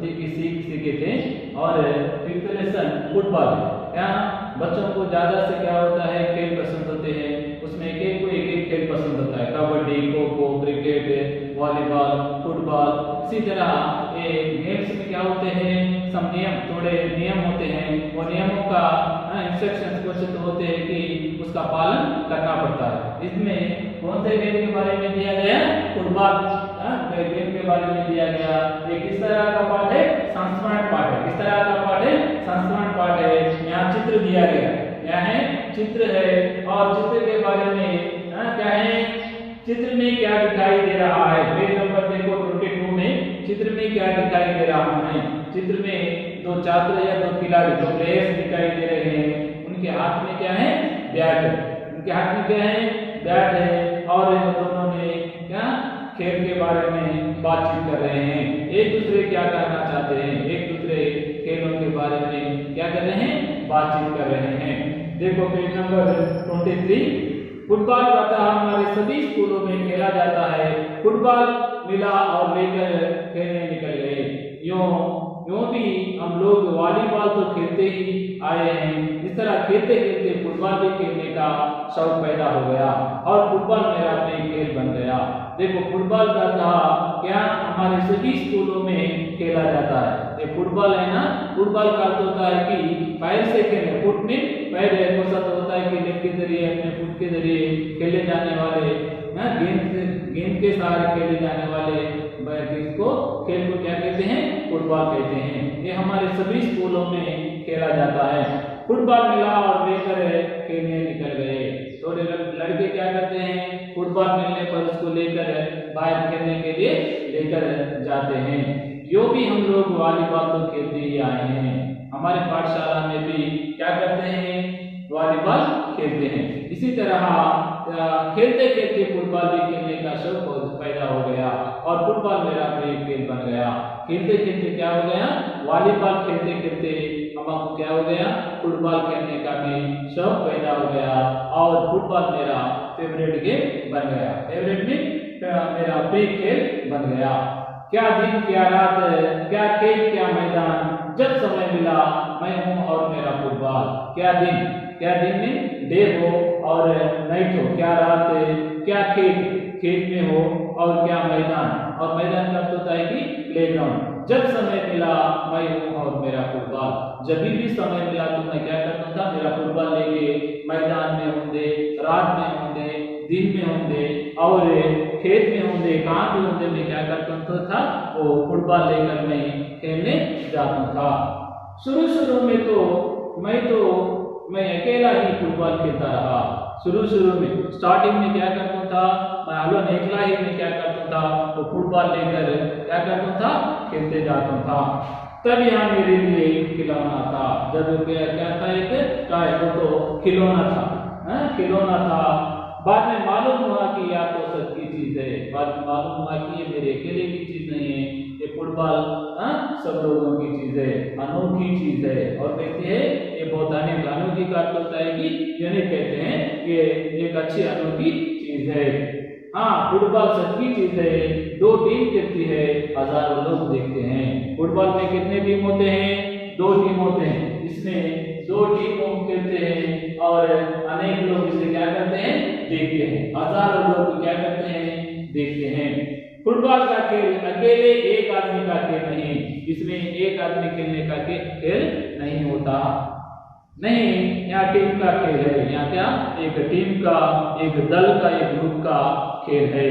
संस्कृति की सीख सीखे थे। और फिफ्थ लेसन फुटबॉल है। यहाँ बच्चों को ज्यादा से क्या होता है, खेल पसंद होते हैं, उसमें एक एक को एक एक खेल पसंद होता है, kabaddi, kho kho, cricket, volleyball, football. इसी तरह ये गेम्स में क्या होते हैं, सब नियम, थोड़े नियम होते हैं, वो नियमों का इंस्ट्रक्शंस क्वेश्चन होते हैं कि उसका पालन करना पड़ता है। इसमें कौन से गेम के बारे में दिया गया, फुटबॉल गेम के बारे में दिया गया। ये किस तरह का पाठ है, संस्मरण पाठ है। किस तरह का पाठ है, संस्मरण पाठ है। यहाँ चित्र दिया गया, क्या है, चित्र है, और चित्र के बारे में क्या है, चित्र में क्या दिखाई दे रहा है। पेज नंबर देखो 22 में चित्र में क्या दिखाई दे रहा है। चित्र में दो छात्र या दो खिलाड़ी, दो प्लेयर्स दिखाई दे रहे हैं। उनके हाथ में क्या है, बैट। उनके हाथ में क्या है, बैट है, और इन दोनों ने क्या खेल के बारे में बातचीत कर रहे हैं। एक दूसरे क्या करना चाहते हैं, एक दूसरे खेलों के बारे में क्या कर रहे हैं, बातचीत कर रहे हैं। देखो पेज नंबर 23। फुटबॉल प्रातः हमारे सभी स्कूलों में खेला जाता है। फुटबॉल मिला और लेकर खेलने निकल गए। यूं भी हम लोग वॉलीबॉल तो खेलते ही आए हैं, इस तरह खेलते खेलते फुटबॉल भी खेलने का शौक पैदा हो गया और फुटबॉल मेरा प्रिय खेल बन गया। देखो फुटबॉल का था क्या, हमारे सभी स्कूलों में खेला जाता है। ये फुटबॉल है ना, फुटबॉल का अर्थ होता है कि पैर से खेलने, फुट में पैर है, ऐसा तो होता है कि लेग के जरिए, अपने फुट के जरिए खेले जाने वाले, गेंद के सहारे खेले जाने वाले इसको खेल को क्या कहते हैं, फुटबॉल कहते हैं। ये हमारे सभी स्कूलों में खेला जाता है। फुटबॉल मिला और लेकर खेलने निकल गए। थोड़े लड़के क्या करते हैं, फुटबॉल मिलने पर उसको लेकर बाहर खेलने के लिए लेकर जाते हैं। यो भी हम लोग वॉलीबॉल तो खेलते ही आए हैं। हमारे पाठशाला में भी क्या करते हैं, वॉलीबॉल खेलते हैं। इसी तरह खेलते खेलते फुटबॉल भी खेलने का शौक पैदा हो गया और फुटबॉल मेरा प्रिय खेल बन गया। खेलते खेलते क्या हो गया, वॉलीबॉल खेलते खेलते हमको क्या हो गया, फुटबॉल खेलने का भी शौक पैदा हो गया और फुटबॉल मेरा फेवरेट गेम बन गया। फेवरेट में मेरा प्रिय खेल बन गया। क्या दिन क्या रात, क्या खेल क्या मैदान, जब समय मिला मैं हूँ और मेरा फुटबॉल। क्या दिन में डे हो और नाइट हो, क्या रात, क्या खेत में हो और क्या मैदान, और मैदान का अर्थ होता है कि प्लेग्राउंड। जब समय मिला मैं हूँ और मेरा फुटबॉल। जब भी समय मिला तो मैं क्या करता था, मेरा फुटबॉल लेके मैदान में होंगे, रात में होंगे, दिन में होंगे और खेत में होंगे, कहाँ भी होंगे, मैं क्या करता था, वो फुटबॉल लेकर मैं खेलने जाता था। शुरू में मैं अकेला ही फुटबॉल खेलता रहा। शुरू में स्टार्टिंग में क्या करता था, मैं अकेला ही मैं क्या करता था, वो फुटबॉल लेकर क्या करता था, खेलते जाता था। तब यहाँ मेरे लिए खिलौना था। जब क्या था, एक टॉय, तो खिलौना था, खिलौना था। बाद में मालूम हुआ कि यह तो सच की चीज है। बाद में मालूम हुआ कि ये मेरे अकेले की चीज नहीं है, ये फुटबॉल सब लोगों की चीज है, अनोखी चीज है। और कहते हैं ये बहुत अनोखी का अर्थ होता है कि यूनिक, कहते हैं ये एक अच्छी अनोखी चीज है। हाँ, फुटबॉल सच की चीज है। दो टीम खेलती है, हजारों लोग देखते हैं। फुटबॉल में कितने टीम होते हैं, 2 टीम होते हैं। इसमें 2 टीम खेलते हैं और अनेक लोग इसे क्या करते हैं, देखते हैं। हजारों लोग क्या करते हैं, देखते हैं। फुटबॉल का खेल अकेले एक आदमी का खेल नहीं, इसमें एक आदमी खेलने का खेल नहीं होता, नहीं, यहाँ टीम का खेल है। यहाँ क्या, एक टीम का, एक दल का, एक ग्रुप का खेल है।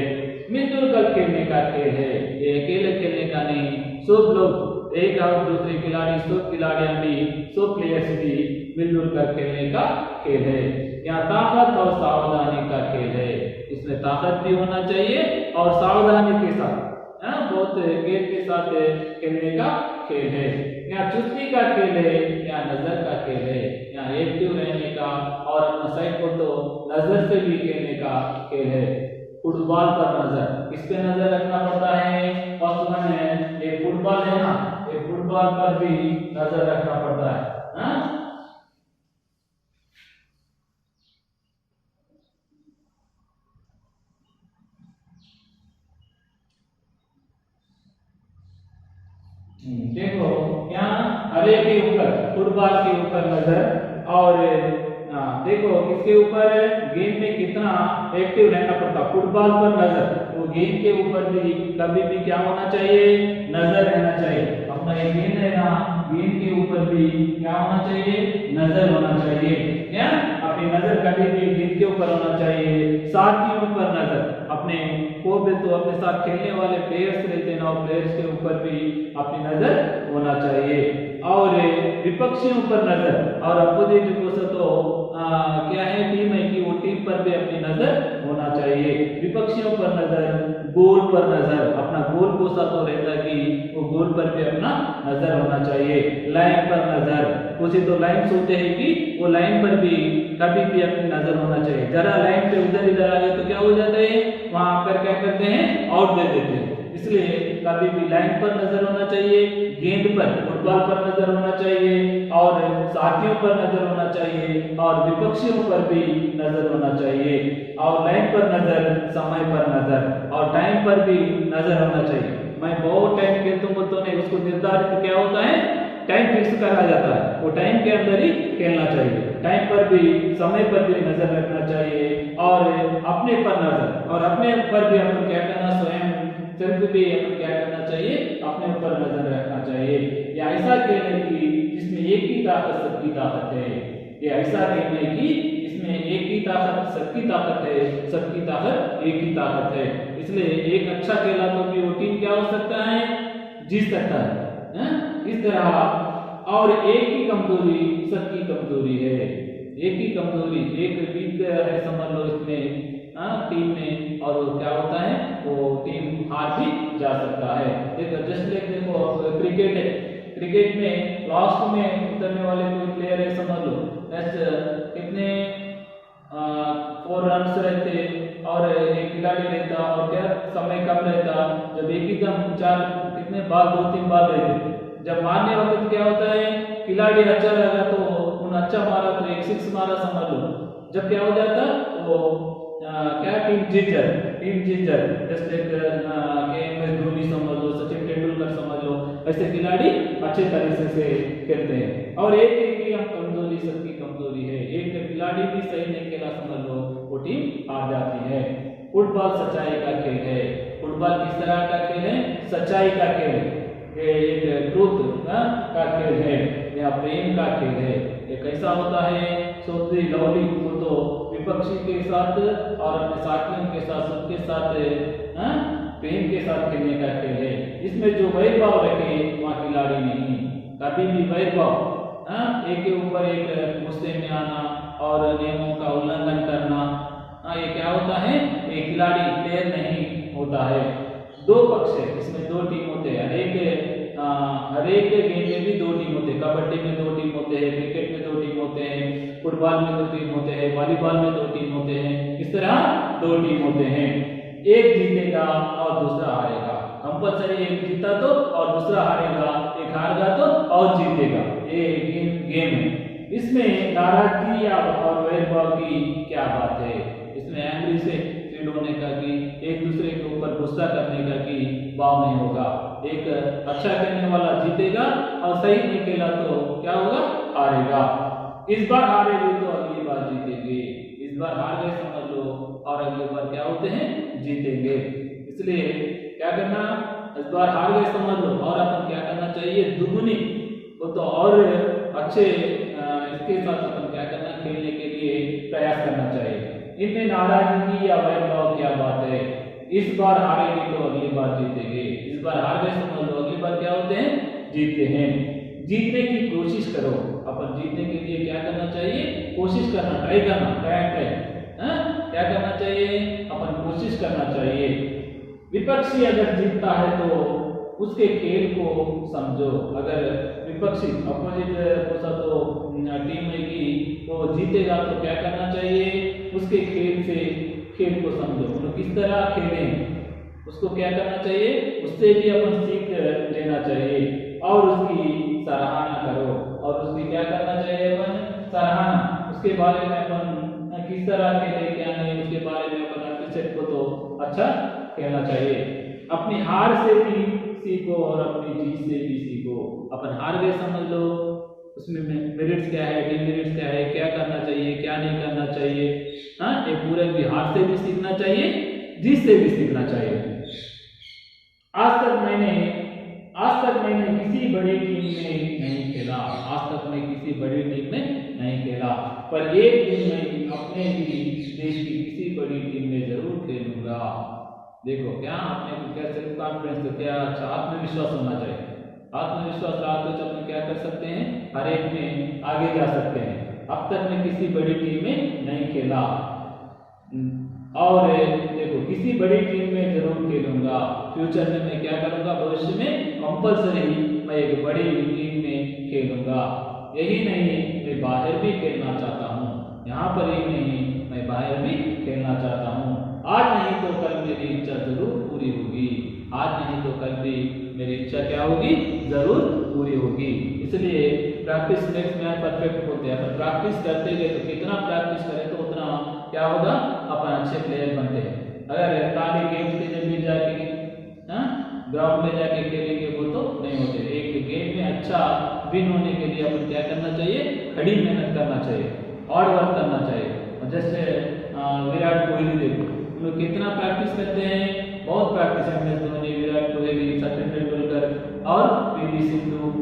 मिलजुल कर खेलने का खेल है, ये अकेले खेलने का नहीं। सब लोग, एक और दूसरे खिलाड़ी, सब खिलाड़ियां भी, सब प्लेयर्स भी मिलजुल कर खेलने का खेल है। यहाँ ताकत और सावधानी का खेल है। इसमें ताकत भी होना चाहिए और सावधानी के साथ, बहुत खेल के साथ खेलने का खेल है। यहाँ चुस्ती का खेल है, यहाँ नजर का खेल है। यहाँ एक्टिव रहने का और अपने साइड को तो नजर से भी खेलने का खेल है। फुटबॉल पर नजर, किस पे नजर रखना पड़ता है, फर्स्ट वन है ये फुटबॉल है ना, ये फुटबॉल पर भी नजर रखना पड़ता है। देखो यहाँ हरे के ऊपर, फुटबॉल के ऊपर नजर, और देखो किसके ऊपर है, गेंद में कितना एक्टिव रहना पड़ता, फुटबॉल पर नजर, तो गेंद के ऊपर भी कभी भी क्या होना चाहिए, नजर रहना चाहिए। अपना ये गेंद है ना, गेंद के ऊपर भी क्या होना चाहिए, नजर होना चाहिए। क्या अपनी नजर कभी भी गेंद के ऊपर होना चाहिए, साथियों पर नजर, अपने को भी तो अपने साथ खेलने वाले प्लेयर्स रहते हैं ना, प्लेयर्स के ऊपर भी अपनी नजर होना चाहिए। और विपक्षियों पर नजर, और अपोजिट को तो क्या है, टीम है कि वो टीम पर भी अपनी नजर होना चाहिए। विपक्षियों पर नजर, गोल पर नजर, अपना गोल कोसा तो रहता कि वो गोल पर भी अपना नजर होना चाहिए। लाइन पर नजर, कुछ तो लाइन सोचते हैं कि वो लाइन पर भी कभी भी अपनी नजर होना चाहिए। जरा लाइन पे उधर इधर आ गए तो क्या हो जाता है, वहां पर क्या करते हैं, आउट दे देते हैं। इसलिए कभी भी लाइन पर नजर होना चाहिए, गेंद पर, फुटबॉल पर नजर होना चाहिए, और साथियों पर नजर होना चाहिए, और विपक्षियों पर भी नजर होना चाहिए। और लाइन पर नजर, समय पर नजर, और टाइम पर भी नजर होना चाहिए। मैं बहुत टाइम खेलता हूँ तो नहीं, उसको निर्धारित क्या होता है, टाइम फिक्स करा जाता है, वो टाइम के अंदर ही खेलना चाहिए। टाइम पर भी, समय पर भी नजर रखना चाहिए, और अपने पर नजर, और अपने पर भी अपन क्या करना, स्वयं सेल्फ भी अपन क्या करना चाहिए, अपने ऊपर नजर रखना चाहिए। या ऐसा खेल है कि जिसमें एक ही ताकत सबकी ताकत है, ये ऐसा गेम है कि इसमें एक ही ताकत सबकी ताकत है, सबकी ताकत एक ही ताकत है। इसलिए एक अच्छा खेला तो भी वो टीम क्या हो सकता है, जीत सकता है। इस तरह, और एक ही कमजोरी सबकी कमजोरी है, एक ही कमजोरी, एक वीक है समझ लो इसमें टीम में, और वो क्या होता है, वो टीम हार भी जा सकता है। देखो जस्ट लाइक देखो क्रिकेट है, क्रिकेट में लास्ट में उतरने वाले कोई प्लेयर है समझ लो, कितने 4 रन्स रहते, और एक खिलाड़ी रहता, और क्या समय कम रहता, जब एक ही दम 4 कितने बाल, 2-3 बाल रहते, जब मारने वक्त क्या होता है, खिलाड़ी अच्छा लगा तो उन अच्छा मारा तो एक 6 मारा समझ लो, जब क्या हो जाता वो क्या टीम जीत जाती, टीम जीत जाती। जैसे KMS धोनी समझ लो, सचिन तेंदुलकर समझ लो, ऐसे खिलाड़ी अच्छे तरीके से खेलते हैं। और एक एक की हम कमजोरी, सबकी कमजोरी है, एक खिलाड़ी भी सही नहीं खेला समझ लो, वो टीम हार जाती है। फुटबॉल सच्चाई का खेल है। फुटबॉल किस तरह का खेल है, सच्चाई का खेल है, ये एक ट्रूथ का खेल है, या प्रेम का खेल है। ये कैसा होता है, सोती लवली को तो विपक्षी के साथ और अपने साथियों के साथ, सबके साथ प्रेम के साथ खेलने का खेल है। इसमें जो वैरभाव रखे वहाँ खिलाड़ी नहीं, कभी भी वैरभाव, एक के ऊपर एक गुस्से में आना और नियमों का उल्लंघन करना, ये क्या होता है, एक खिलाड़ी प्लेयर नहीं होता है। 2 पक्ष है, इसमें 2 टीम होते हैं, हर एक गेम में भी 2 टीम होते हैं। कबड्डी में 2 टीम होते हैं, क्रिकेट में 2 टीम होते हैं, फुटबॉल में 2 टीम होते हैं, वॉलीबॉल में 2 टीम होते हैं। इस तरह 2 टीम होते हैं, एक जीतेगा और दूसरा हारेगा। कंपलसरी एक जीता तो और दूसरा हारेगा, एक हारेगा तो और जीतेगा। ये गेम है। इसमें नाराजगी या और वैरभाव की क्या बात है, इसमें एंग्री से चिढ़ होने का कि एक दूसरे के ऊपर गुस्सा करने का कि भाव नहीं होगा। एक अच्छा खेलने वाला जीतेगा और सही नहीं खेला तो क्या होगा, हारेगा। इस बार हारेंगे तो अगली बार जीतेंगे, इस बार हार गए समझ लो और अगली बार क्या होते हैं, जीतेंगे। इसलिए क्या करना, इस बार हार गए समझ लो और अपन क्या करना चाहिए, दुगुनी वो तो और अच्छे इसके साथ अपन क्या करना, खेलने के लिए प्रयास करना चाहिए। इनमें नाराजगी या वैरभाव क्या बात है, इस बार हारेंगे तो अगली बार जीतेंगे, इस बार हार गए समझ लो अगली बार क्या होते हैं, जीतते हैं। जीतने की कोशिश करो, अपन जीतने के लिए क्या करना चाहिए, कोशिश करना, ट्राई करना, ट्राई क्या करना चाहिए, अपन कोशिश करना चाहिए। विपक्षी अगर जीतता है तो उसके खेल को समझो, अगर विपक्षी अपोजिट तो टीम में की तो जीतेगा तो क्या करना चाहिए, उसके खेल से खेल को समझो, तो किस तरह खेलें उसको क्या करना चाहिए, उससे भी अपन सीख लेना चाहिए और उसकी सराहना करो, और उसकी क्या करना चाहिए, अपन सराहना, उसके बारे में अपन किस तरह खेले क्या नहीं, उसके बारे में अपन अप्रिशिएट को तो अच्छा खेलना चाहिए। अपनी हार से भी सीखो और अपनी जीत से भी सीखो। अपन हार गए समझ लो, उसमें मेरिट्स क्या है, डिमेरिट्स क्या है, क्या करना चाहिए क्या नहीं करना चाहिए। हाँ, ये पूरे भी हार से भी सीखना चाहिए, जीत से भी सीखना चाहिए। आज तक मैंने किसी बड़ी टीम में नहीं खेला, आज तक मैं किसी बड़ी टीम में नहीं खेला, पर एक दिन मैं अपने ही देश की किसी बड़ी टीम में जरूर खेलूंगा। देखो क्या अपने को क्या सेल्फ कॉन्फिडेंस, तो क्या अच्छा आत्मविश्वास होना चाहिए। आत्मविश्वास रहा तो अपन क्या कर सकते हैं, हर एक में आगे जा सकते हैं। अब तक मैं किसी बड़ी टीम में नहीं खेला और देखो किसी बड़ी टीम में जरूर खेलूंगा। फ्यूचर में मैं क्या करूंगा, भविष्य में कंपल्सरी मैं एक बड़ी टीम में खेलूंगा। यही नहीं, मैं बाहर भी खेलना चाहता हूँ, यहाँ पर ही नहीं मैं बाहर भी खेलना चाहता हूँ। आज नहीं तो कल मेरी इच्छा जरूर पूरी होगी, आज नहीं तो कल भी मेरी इच्छा क्या होगी, जरूर पूरी होगी। इसलिए प्रैक्टिस मेक्स मैन परफेक्ट होते हैं। अपन प्रैक्टिस करते गए तो कितना प्रैक्टिस करें तो उतना क्या होगा, अपन अच्छे प्लेयर बनते हैं। अगर खाली गेम्स के जब भी जाके ग्राउंड में जाके खेलेंगे वो तो नहीं होते। एक गेम में अच्छा विन होने के लिए अपन क्या करना चाहिए, कड़ी मेहनत करना चाहिए, हार्ड वर्क करना चाहिए। जैसे विराट कोहली देखो, उन लोग कितना प्रैक्टिस करते हैं, बहुत प्रैक्टिस है। MS धोनी, विराट कोहली, सचिन तेंदुलकर और PV सिंधु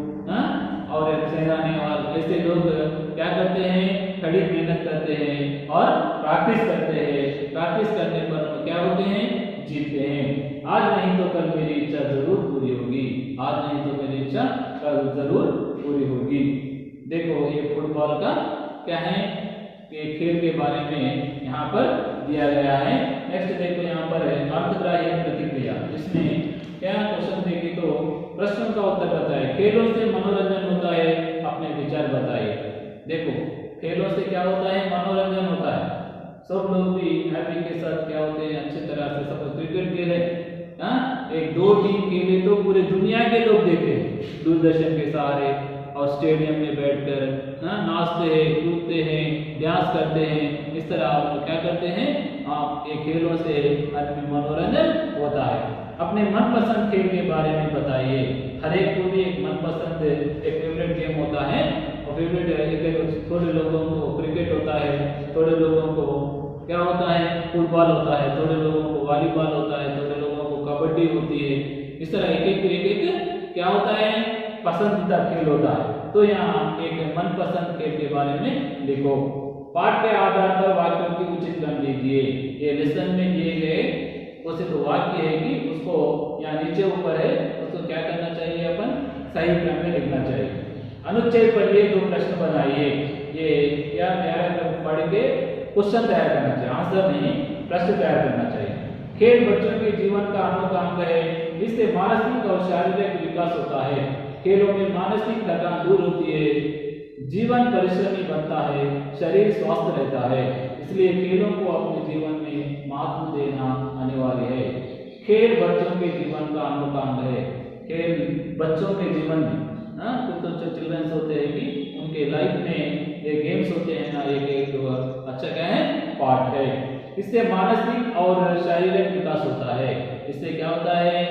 और साइना नेहवाल, ऐसे लोग क्या करते हैं, कड़ी मेहनत करते हैं और प्रैक्टिस करते हैं। प्रैक्टिस करने पर क्या होते हैं, जीतते हैं। आज नहीं तो कल मेरी इच्छा जरूर पूरी होगी, आज नहीं तो मेरी इच्छा कल जरूर पूरी होगी। देखो ये फुटबॉल का क्या है, ये खेल के बारे में यहाँ पर दिया गया है। नेक्स्ट देखो यहाँ पर है अर्थग्राह्य प्रतिक्रिया। इसमें क्या क्वेश्चन देखे तो प्रश्न का उत्तर बताए, खेलों से मनोरंजन होता है, अपने विचार बताइए। देखो खेलों से क्या होता है, मनोरंजन होता है। सब लोग भी हैप्पी के साथ क्या होते हैं, अच्छी तरह से सब क्रिकेट खेले, एक दो टीम खेले तो पूरे दुनिया के लोग देखते हैं दूरदर्शन के सहारे और स्टेडियम में बैठकर नाचते हैं, कूदते हैं, डांस करते हैं। इस तरह आप क्या करते हैं, आप ये खेलों से आदमी मनोरंजन होता है। अपने मनपसंद खेल के बारे में बताइए। हर एक को भी एक मनपसंद एक फेवरेट गेम होता है और फेवरेट थोड़े लोगों को क्रिकेट होता है, थोड़े लोगों को क्या होता है, फुटबॉल होता है, थोड़े लोगों को वॉलीबॉल होता है, थोड़े लोगों को कबड्डी होती है। इस तरह एक एक क्या होता है, पसंदीदा खेल होता है। तो यहाँ एक मनपसंद खेल के बारे में लिखो। पाठ के आधार पर वाक्यों की उचित क्रम लीजिए। ये लेसन में दिए गए उसे तो वाक्य है कि उसको यहाँ नीचे ऊपर है, उसको क्या करना चाहिए, अपन सही क्रम में लिखना चाहिए। अनुच्छेद पर ये 2 प्रश्न बनाइए। ये क्या पैराग्राफ पढ़ के क्वेश्चन तैयार करना चाहिए, आंसर नहीं, प्रश्न तैयार करना चाहिए। खेल बच्चों के जीवन का अनोखा अंग है, इससे मानसिक और शारीरिक विकास होता है। खेलों में मानसिक थकान दूर होती है, जीवन परिश्रमी बनता है, शरीर स्वस्थ रहता है। इसलिए खेलों को अपने जीवन में महत्व देना अनिवार्य है। खेल बच्चों के जीवन का अनोखा अंग है। खेल बच्चों के जीवन में कुछ तो चिल्ड्रंस होते हैं कि उनके लाइफ में ये गेम्स होते हैं ना, एक अच्छा क्या है, पार्ट है। इससे मानसिक और शारीरिक विकास होता है। इससे क्या होता है,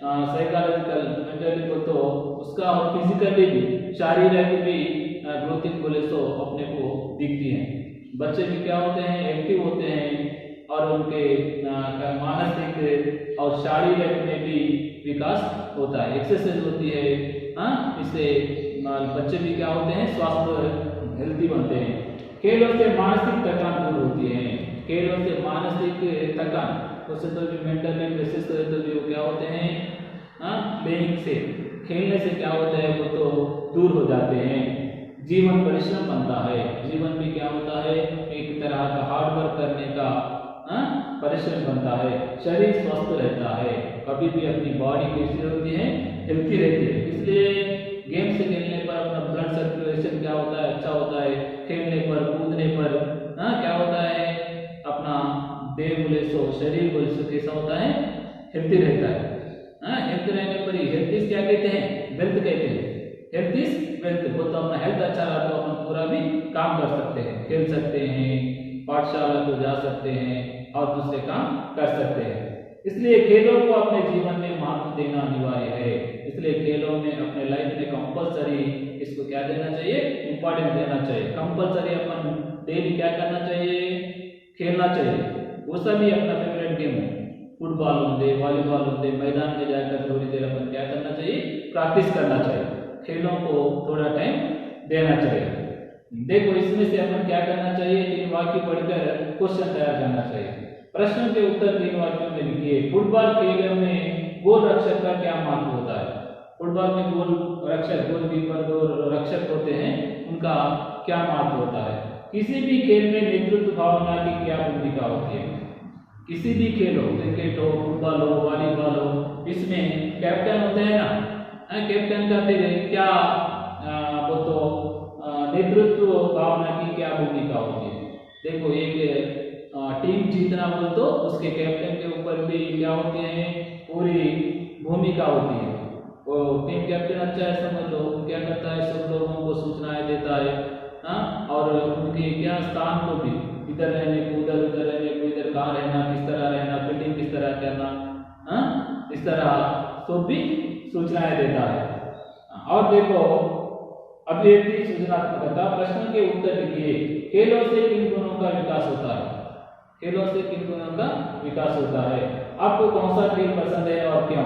साइकोलॉजिकल मेंटली को तो उसका और फिजिकली भी, शारीरिक भी ग्रोथिंग बोले तो अपने को दिखती है। बच्चे भी क्या होते हैं, एक्टिव होते हैं और उनके मानसिक और शारीरिक में भी विकास होता है, एक्सरसाइज होती है। इससे बच्चे भी क्या होते हैं, स्वास्थ्य हेल्थी बनते हैं। खेलों से मानसिक थकान दूर होती है। खेलों से मानसिक थकान, उससे तो भी मेंटली प्रेशर करे तो भी वो क्या होते हैं, प्लेइंग से, खेलने से क्या होता है, वो तो दूर हो जाते हैं। जीवन परिश्रम बनता है। जीवन में क्या होता है, एक तरह का हार्ड वर्क करने का परिश्रम बनता है। शरीर स्वस्थ रहता है, कभी भी अपनी बॉडी कैसी होती है, हेल्थी रहती है। इसलिए गेम से खेलने पर अपना ब्लड सर्कुलेशन क्या होता है, अच्छा होता है। खेलने पर, कूदने पर क्या होता है, अपना देह बोले सो, शरीर बोले सो कैसा होता है, हेल्थी रहता है। हेल्थ रहने पर ही, हेल्थ इज क्या कहते हैं, वेल्थ कहते हैं। Health is wealth. वो तो अपना हेल्थ अच्छा रहा तो अपन पूरा भी काम कर सकते हैं, खेल सकते हैं, पाठशाला को जा सकते हैं और दूसरे काम कर सकते हैं। इसलिए खेलों को अपने जीवन में महत्व देना अनिवार्य है। इसलिए खेलों में अपने लाइफ में कंपलसरी इसको क्या देना चाहिए, इंपॉर्टेंस देना चाहिए। कंपलसरी अपन डेली क्या करना चाहिए, खेलना चाहिए। वो सभी अपना फेवरेट गेम हो, फुटबॉल होंगे, वॉलीबॉल होंगे, मैदान में जाकर थोड़ी देर अपन क्या करना चाहिए, प्रैक्टिस करना चाहिए। खेलों को थोड़ा टाइम देना चाहिए। देखो इसमें से अपन क्या करना चाहिए, 3 वाक्य पढ़कर क्वेश्चन तैयार करना चाहिए। प्रश्न के उत्तर 3 वाक्यों में लिखिए। फुटबॉल खेल में गोल रक्षक का क्या महत्व होता है? फुटबॉल में गोल रक्षक, गोलकीपर, गोल रक्षक होते हैं, उनका क्या महत्व होता है? किसी भी खेल में नेतृत्व भावना की क्या भूमिका होती है? किसी भी खेल हो, क्रिकेट हो, फुटबॉल हो, वॉलीबॉल हो, इसमें कैप्टन होते हैं ना, कैप्टन का फिर क्या वो तो नेतृत्व भावना की क्या भूमिका होती है? देखो एक टीम जीतना बोल तो उसके कैप्टन के ऊपर भी क्या होती है, पूरी भूमिका होती है। वो टीम कैप्टन अच्छा है समझ लो, क्या करता है, सब लोगों को सूचनाएं देता है, हाँ, और उनके क्या स्थान को भी, इधर रहने को, उधर रहने को, इधर कहाँ रहना, किस तरह रहना, फिटिंग किस तरह करना, हाँ, इस तरह सब भी सूचनाएं देता है। और देखो अभिव्यक्ति सृजनात्मकता, प्रश्न के उत्तर लिखिए। खेलों से किन गुणों का विकास होता है? खेलों से किन गुणों का विकास होता है? आपको कौन सा खेल पसंद है और क्यों?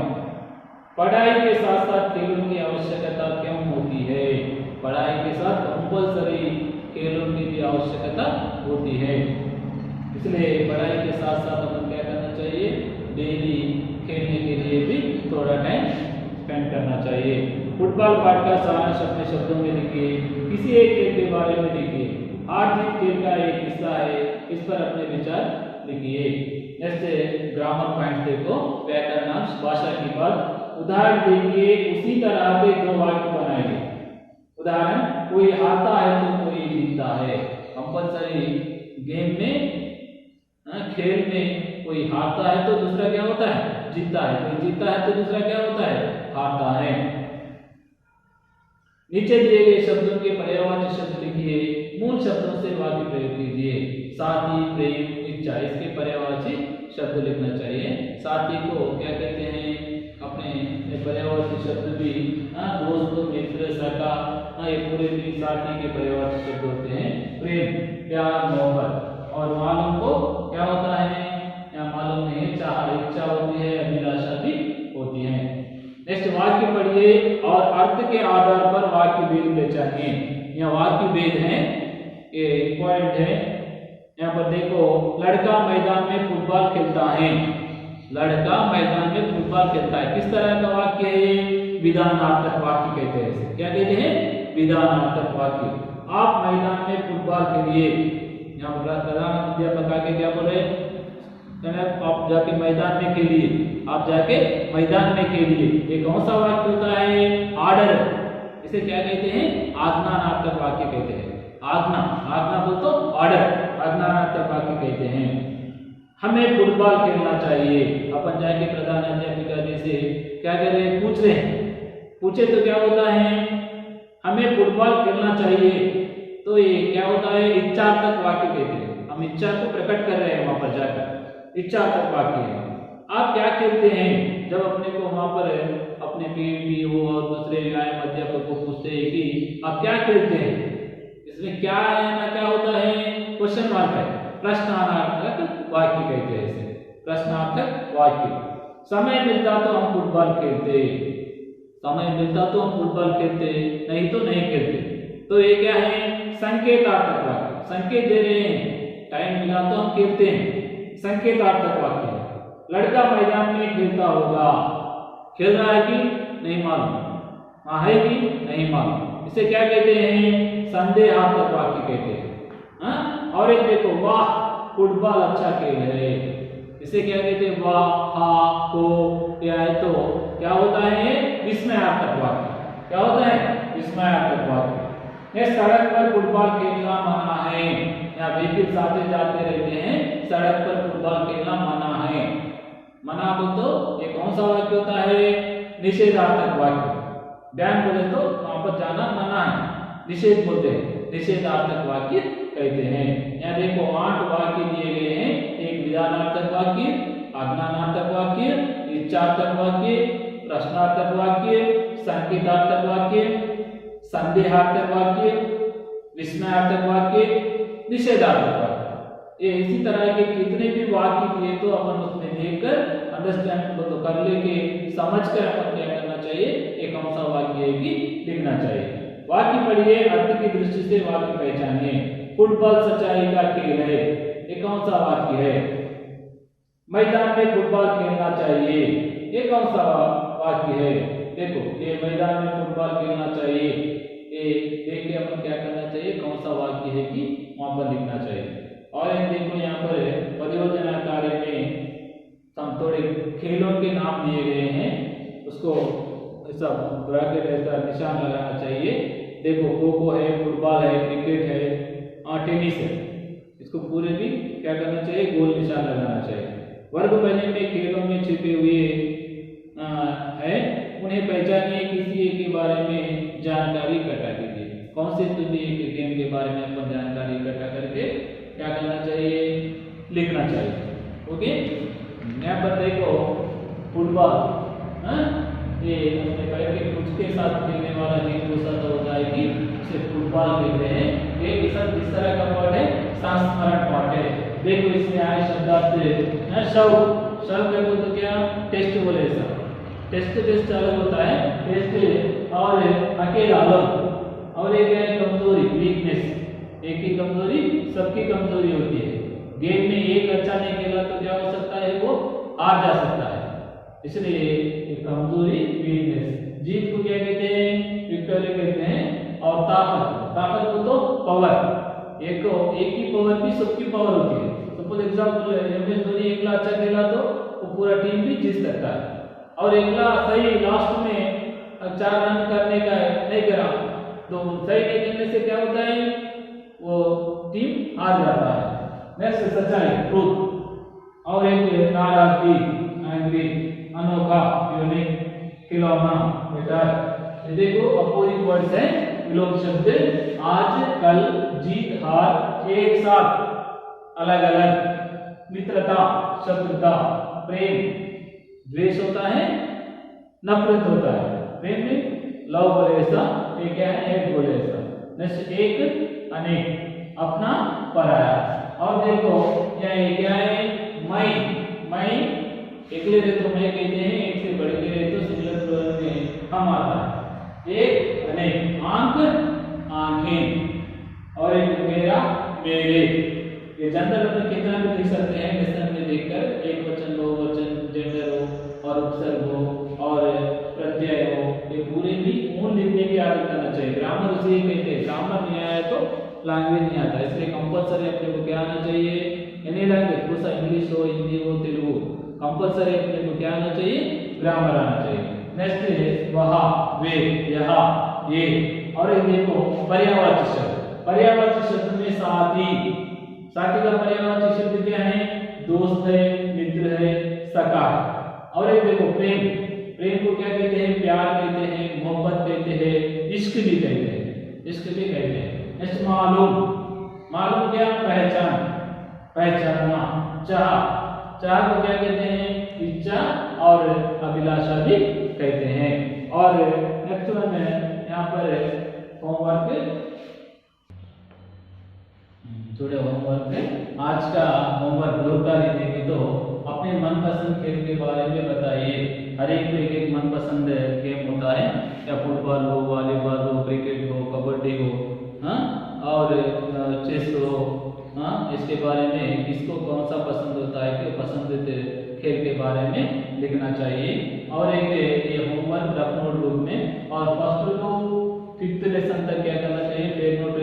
पढ़ाई के साथ साथ खेलों की आवश्यकता क्यों होती है? पढ़ाई के साथ कंपलसरी खेलों की भी आवश्यकता होती है। इसलिए पढ़ाई के साथ साथ अपन क्या करना चाहिए, डेली खेलने के लिए भी थोड़ा टाइम स्पेंड करना चाहिए। फुटबॉल पाठ का सारांश अपने शब्दों में लिखिए। किसी एक खेल के बारे में लिखिए। हार जीत खेल का एक हिस्सा है, इस पर अपने विचार लिखिए। जैसे ग्रामर पॉइंट देखो, व्याकरणांश, भाषा की बात, उदाहरण देखिए। उसी तरह के 2 वाक्य बनाइए। उदाहरण, कोई हारता है तो कोई जीतता है। कंपलसरी गेम में, खेल में कोई हारता है तो दूसरा क्या होता है, जीतता है। कोई जीतता है तो दूसरा क्या होता है, हारता है। नीचे दिए गए शब्दों के पर्यायवाची शब्द लिखिए। मूल शब्दों से वाक्य प्रयोग कीजिए। साथी, प्रेम, इच्छा, इसके पर्यायवाची शब्द लिखना चाहिए। साथी को क्या कहते हैं, अपने पर्यायवाची शब्द भी, दोस्त, मित्र, सखा, ये पूरे भी साथी के पर्यायवाची शब्द होते हैं। प्रेम, प्यार, मोहब्बत। और मालूम को क्या होता है, या मालूम नहीं, चाह, इच्छा होती है, अभिलाषा भी होती है। नेक्स्ट वाक्य पढ़िए और अर्थ के आधार पर वाक्य भेद पहचानिए। यह वाक्य भेद है, ये इंपॉर्टेंट है। यहाँ पर देखो, लड़का मैदान में फुटबॉल खेलता है। लड़का मैदान में फुटबॉल खेलता है, किस तरह का वाक्य है ये? विधानार्थक वाक्य कहते हैं। क्या कहते हैं? विधानार्थक वाक्य। आप मैदान में फुटबॉल खेलिए। यहाँ पर प्रधान अध्यापक आके क्या बोल रहे हैं, आप जाके मैदान में खेलिए, आप जाके मैदान में खेलिए। ये कौन सा वाक्य होता है? ऑर्डर। इसे क्या कहते हैं? आज्ञानार्थक वाक्य कहते हैं। आज्ञा, आज्ञा बोल तो ऑर्डर, आज्ञानार्थक वाक्य कहते हैं। हमें फुटबॉल खेलना चाहिए। अपन जाके प्रधान अध्यापिका जी से क्या कह रहे हैं, पूछ रहे हैं। पूछे तो क्या होता है, हमें फुटबॉल खेलना चाहिए, तो ये क्या होता है? इच्छार्थक वाक्य कहते हैं। हम इच्छा को प्रकट कर रहे हैं वहां पर जाकर, इच्छार्थक वाक्य है। आप क्या खेलते हैं? जब अपने को वहां पर अपने पीडी हो और दूसरे व्यायाम अध्यापक को पूछते हैं कि आप क्या खेलते हैं, इसमें क्या है ना क्या होता है, क्वेश्चन मार्क है। प्रश्नार्थक वाक्य कहते हैं इसे, प्रश्नार्थक वाक्य। समय मिलता तो हम फुटबॉल खेलते, समय मिलता तो हम फुटबॉल खेलते, नहीं तो नहीं खेलते। तो ये क्या है? संकेतार्थक वाक्य। संकेत दे रहे हैं, टाइम मिला तो हम खेलते हैं, संकेतार्थक वाक्य है। लड़का मैदान में खेलता होगा, खेल रहा है कि नहीं मालूम, हाँ है कि नहीं मालूम, इसे क्या कहते हैं? संदेहार्थक वाक्य कहते हैं। हाँ, और एक देखो, वाह फुटबॉल अच्छा खेल है, इसे क्या कहते हैं? वाह, हा, को, क्या है तो क्या होता है? विस्मयार्थक वाक्य। क्या होता है? विस्मयार्थक वाक्य। सड़क पर फुटबॉल खेलना मना है, या व्हीकल्स आते जाते रहते हैं, सड़क पर फुटबॉल खेलना मना है। मना बोल तो ये कौन सा वाक्य होता है? निषेधार्थक वाक्य। बैन बोले तो वहां पर जाना मना है, निषेध बोलते हैं, निषेधार्थक वाक्य कहते हैं। यहाँ देखो 8 वाक्य दिए गए हैं। एक विधानार्थक वाक्य, आज्ञानार्थक वाक्य, इच्छार्थक वाक्य, प्रश्नार्थक वाक्य, संकेतार्थक वाक्य, संदेहार्थक वाक्य, विस्मयार्थक वाक्य, निषेधार्थक वाक्य। ये इसी तरह के कितने भी वाक्य थे तो अपन उसमें देखकर अंडरस्टैंड को तो कर लेके समझकर अपन क्या करना चाहिए, एक कौन सा वाक्य है कि लिखना चाहिए। वाक्य पढ़िए, अर्थ की दृष्टि से वाक्य पहचानिए। फुटबॉल सच्चाई का खेल है, ये कौन सा वाक्य है? मैदान में फुटबॉल खेलना चाहिए, ये कौन सा वाक्य है? देखो ये मैदान में फुटबॉल खेलना चाहिए, ये देख के अपन क्या करना चाहिए, कौन सा वाक्य है कि वहां पर लिखना चाहिए। और देखो यहाँ पर परियोजना कार्य में हम थोड़े खेलों के नाम दिए गए हैं, उसको ऐसा ब्रैकेट ऐसा निशान लगाना चाहिए। देखो खो खो है, फुटबॉल है, क्रिकेट है, टेनिस है, इसको पूरे भी क्या करना चाहिए, गोल निशान लगाना चाहिए। वर्ग पहले में खेलों में छिपे हुए है, उन्हें पहचानिए, किसी एक के बारे में जानकारी इकट्ठा कीजिए। कौन से तो भी एक गेम के बारे में अपन जानकारी इकट्ठा करके क्या करना चाहिए, लिखना चाहिए। ओके, यहाँ पर देखो फुटबॉल, ये अपने पैर के कुछ के साथ खेलने वाला गेम दूसरा तो होता है कि उसे फुटबॉल कहते हैं। ये इस तरह का वर्ड है, संस्मरण पाठ है। देखो इसमें आए शब्दार्थ शव, शव देखो तो क्या, टेस्ट बोले ऐसा, टेस्ट अलग होता है, टेस्ट और अकेला अलग। और एक है कमजोरी, वीकनेस, एक की कमजोरी सबकी कमजोरी होती है। गेम में एक अच्छा नहीं खेला तो क्या हो सकता है, वो हार जा सकता है, इसलिए कमजोरी वीकनेस। जीत को क्या कहते हैं, विक्टोरी कहते हैं। और ताकत, ताकत को तो पावर, एक ही पावर भी सबकी पावर होती है। सपोज एग्जांपल एमएस धोनी अकेला अच्छा खेला तो वो पूरा टीम भी जीत सकता है, और अकेला सही लास्ट में 4 रन करने का नहीं करा तो सही नहीं करने से क्या होता है, वो टीम हार जाता है। नेक्स्ट सच्चाई, ट्रूथ। और एक नाराजगी, एंग्री, अनोखा, यूनिक, खिलौना, बेटर। ये देखो अपोजिट वर्ड्स हैं, विलोम शब्द, आज, कल, जीत, हार, एक साथ, अलग अलग। मित्रता, शत्रुता, प्रेम, द्वेष होता है, नफरत होता है। प्रेम में लव बोले ऐसा, ये क्या है, एक बोले ऐसा। नेक्स्ट एक, अनेक, अपना, पराया। और देखो यह क्या है, मैं एकले रहे तो मैं कहते हैं, एक से बढ़ के रहे तो सिंगुलर प्लूरल में हम आता है। एक, अनेक, आंख, आंखें, और एक मेरा, मेरे। ये जनरल में कितना भी लिख सकते हैं लेसन में देखकर, एक वचन, बहुवचन, जेंडर हो और उपसर्ग हो और प्रत्यय हो, ये पूरे भी ऊन लिखने की आदत करना चाहिए। ग्रामर उसे कहते हैं, ग्रामर नहीं आया तो लैंग्वेज नहीं आता, इसलिए कंपलसरी अपने को क्या आना चाहिए, एनी लैंग्वेज, कौन सा इंग्लिश हो, हिंदी हो, तेलुगु, कंपलसरी अपने को क्या आना चाहिए, ग्रामर आना चाहिए। नेक्स्ट है वहा, वे, यहाँ, ये। और ये देखो पर्यायवाची शब्द, पर्यायवाची शब्द में साथी, साथी का पर्यायवाची शब्द क्या है, दोस्त है, मित्र है, सखा। और एक देखो प्रेम, प्रेम को क्या कहते हैं, प्यार कहते हैं, मोहब्बत कहते हैं, इश्क भी कहते हैं, इश्क भी कहते हैं। नेक्स्ट मालूम, मालूम क्या, पहचान, पहचानना। चाह, चाह को क्या कहते हैं, इच्छा और अभिलाषा भी कहते हैं। और नेक्स्ट वन है यहाँ पर होमवर्क, थोड़े होमवर्क है। आज का होमवर्क रोजगारी देंगे तो अपने मनपसंद खेल के बारे में बताइए। हर एक को एक मनपसंद गेम होता है, या फुटबॉल हो, वॉलीबॉल हो, क्रिकेट हो, कबड्डी हो, और चेस हो, इसके बारे में किसको कौन सा पसंद होता है कि पसंद खेल के बारे में लिखना चाहिए। और एक ये होमवर्क रफ नोट रूप में, और फर्स्ट टू 5th लेसन तक क्या करना चाहिए, फेयर नोट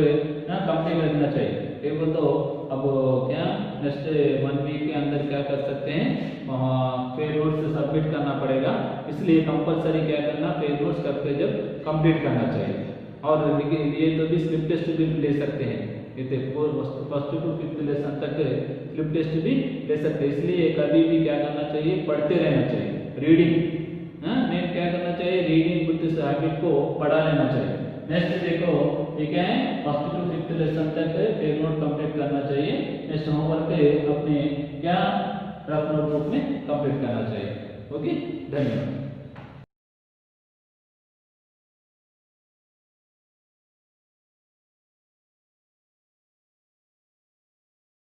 कंप्लीट करना चाहिए। देखो तो अब क्या नेक्स्ट 1 वीक के अंदर क्या कर सकते हैं, फेयर नोट्स सबमिट करना पड़ेगा, इसलिए कंपलसरी क्या करना, फेयर नोट्स करके जब कंप्लीट करना चाहिए। और ये तो भी स्लिप टेस्ट भी ले सकते हैं, फर्स्ट टू 5th लेसन तक स्लिप टेस्ट भी ले सकते हैं, इसलिए कभी भी क्या करना चाहिए, पढ़ते रहना चाहिए। रीडिंग मेन क्या करना चाहिए, रीडिंग बुद्ध हैबिट को पढ़ा लेना चाहिए। नेक्स्ट देखो ये क्या है, फर्स्ट टू 5th लेसन तक फेयर नोट कंप्लीट करना चाहिए। नेक्स्ट होमवर्क अपने क्या रफ नोटबुक में कंप्लीट करना चाहिए। ओके, धन्यवाद।